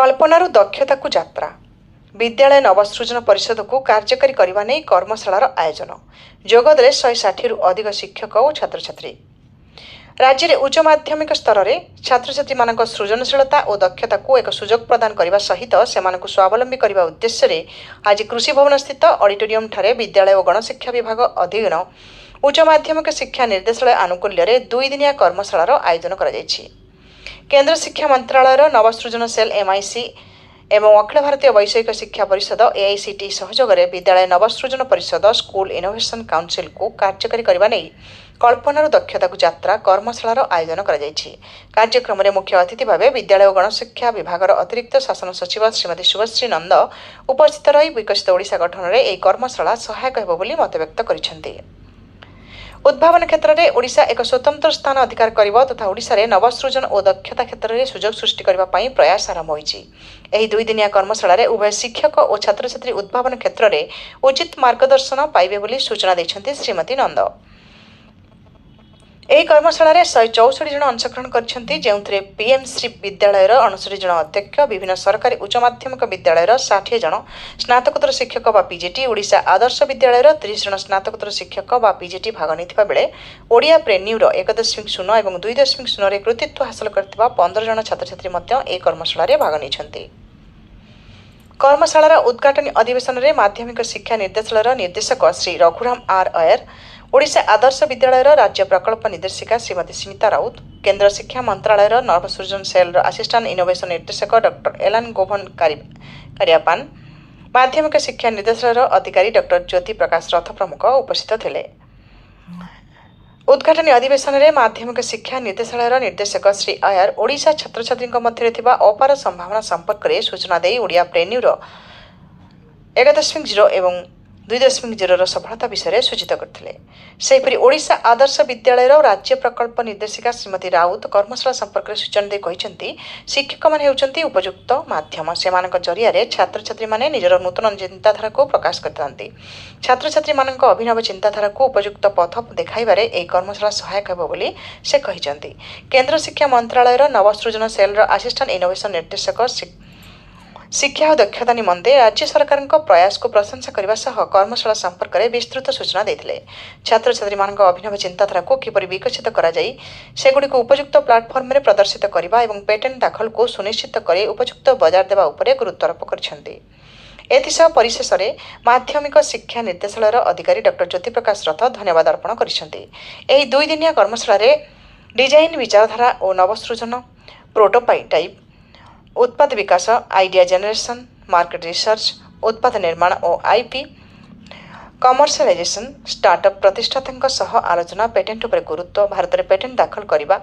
कल्पनारू दक्षता को यात्रा विद्यालय नवसृजन परिषद को कार्यकारी करने नहीं कर्मशालार आयोजन जोगदे 160 रु अधिक शिक्षक और छात्र छात्री। राज्य में उच्च माध्यमिक स्तर में छात्र छात्री मान सृजनशीलता और दक्षता को एक सुजोग प्रदान करने सहित से स्वावलंबी करने उद्देश्य रे आज कृषि भवन स्थित ऑडिटोरियम ठारे विद्यालय और गणशिक्षा विभाग अधीन उच्च माध्यमिक शिक्षा निर्देशालय आनुकूल्य 2 दिनिया कर्मशालार आयोजन कर केन्द्र शिक्षा मंत्रालय नवसृजन सेल MIC एवं अखिल भारतीय वैषयिक शिक्षा परिषद AICT सहयोग में विद्यालय नवसृजन परिषद स्कूल इनोवेशन काउंसिल को कार्यकारी करने नहीं कल्पनारू दक्षता को यात्रा कर्मशालार आयोजन कर कार्यक्रम में मुख्य अतिथि भाव विद्यालय और गणशिक्षा विभाग अतिरिक्त शासन सचिव श्रीमती शुभश्री नंद उपस्थित रही विकसित ओडिशा गठन में यह कर्मशाला सहायक होब बोली मत व्यक्त कर उद्भावन क्षेत्र में ओडिशा एक स्वतंत्र स्थान अधिकार करिबो तथा ओडिशा रे नवसृजन और दक्षता क्षेत्र में सुजोग सृष्टि करबा पई प्रयास आरंभ होईछि। एही 2 दिनिया कर्मशाला रे उभय शिक्षक और छात्र छात्री उद्भावन क्षेत्र में उचित मार्गदर्शन पाइबे बोली सूचना दैछन्ति श्रीमती नंद। ଏହି କର୍ମଶାଳାରେ 164 ଜଣ ଅଂଶଗ୍ରହଣ କରିଛନ୍ତି ଯେଉଁଥିରେ PMଶ୍ରୀ ବିଦ୍ୟାଳୟର 69 ଜଣ ଅଧ୍ୟକ୍ଷ ବିଭିନ୍ନ ସରକାରୀ ଉଚ୍ଚ ମାଧ୍ୟମିକ ବିଦ୍ୟାଳୟର 60 ଜଣ ସ୍ନାତକୋତ୍ତର ଶିକ୍ଷକ ବା PGT ଓଡ଼ିଶା ଆଦର୍ଶ ବିଦ୍ୟାଳୟର 30 ଜଣ ସ୍ନାତକୋତ୍ତର ଶିକ୍ଷକ ବା PGT ଭାଗ ନେଇଥିବା ବେଳେ ଓଡ଼ିଆ ପ୍ରେନ୍ୟୁର 1.0 ଏବଂ 2.0 ରେ କୃତିତ୍ୱ ହାସଲ କରିଥିବା 15 ଜଣ ଛାତ୍ରଛାତ୍ରୀ ମଧ୍ୟ ଏହି କର୍ମଶାଳାରେ ଭାଗ ନେଇଛନ୍ତି। कर्मशालार उद्घाटनी अधिवेशन में माध्यमिक शिक्षा निर्देशालय निर्देशक श्री रघुराम R अयर ओडिशा आदर्श विद्यालय राज्य प्रकल्प निर्देशिका श्रीमती स्मिता राउत केन्द्र शिक्षा मंत्रालय नवसृजन सेल असिस्टांट इनोवेशन निर्देशक डॉक्टर एलान गोभन कारियापान माध्यमिक शिक्षा निर्देशालय अधिकारी डॉक्टर ज्योति प्रकाश रथ प्रमुख उपस्थित थे। उद्घाटनी अधिवेशन में माध्यमिक शिक्षा निर्देशालय निर्देशक श्री अयर ओडिशा छात्र छात्री मध्य अपार संभावना संपर्क में सूचना दे ओडिया प्रेन्यूर 1.0 एवं 2.0 सफलता विषय सूचित करते। सेहीपरि ओडिशा आदर्श विद्यालय राज्य प्रकल्प निर्देशिका श्रीमती राउत कर्मशाला संपर्क में सूचना दे कहते शिक्षक मैंने होती उपयुक्त माध्यम से जरिया छात्र छात्री मैंने निजर नूतन चिंताधारा को प्रकाश करते छात्र छात्री मान अभिनव चिंताधारा को उपयुक्त पथ देखाइबारे यह कर्मशाला सहायक होब बोली से कहते। केन्द्र शिक्षा मंत्रालय नवसृजन सेल असिस्टांट इनोवेशन निर्देशक शिक्षा और दक्षता निमंते राज्य सरकार प्रयास को प्रशंसा करने सह कर्मशाला संपर्क में विस्तृत सूचना देते छात्र छात्री मान अभिनव चिंताधारा को किपरि विकसित सेगुड़ी उपयुक्त प्लाटफर्म में प्रदर्शित करने और पेटेंट दाखल को सुनिश्चित कर उपयुक्त बजार देवा उपरे गुरुत्वारोप करछन्ति। एथिसह परिशेष में माध्यमिक शिक्षा निर्देशालय अधिकारी डॉक्टर ज्योति प्रकाश रथ धन्यवाद अर्पण करछन्ति। एही 2 दिनिया कर्मशाला डिजाइन विचारधारा और नवसृजन प्रोटोटाइप उत्पाद विकास आइडिया जनरेशन मार्केट रिसर्च उत्पाद निर्माण और IP कमर्शियलाइजेशन स्टार्टअप प्रतिष्ठाता सह आलोचना पेटेंट उपर गुरुत्व भारत में पेटेंट दाखल करने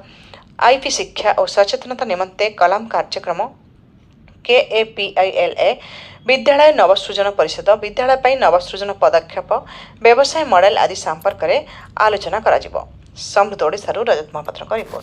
IP शिक्षा और सचेतनता निमंते कलाम कार्यक्रम KAPILA विद्यालय नवसृजन परिषद विद्यालय नवसृजन पदक्षेप व्यवसाय मॉडल आदि संपर्क में आलोचना करा समृद्ध ओडिशारू रजत महापात्रक रिपोर्ट।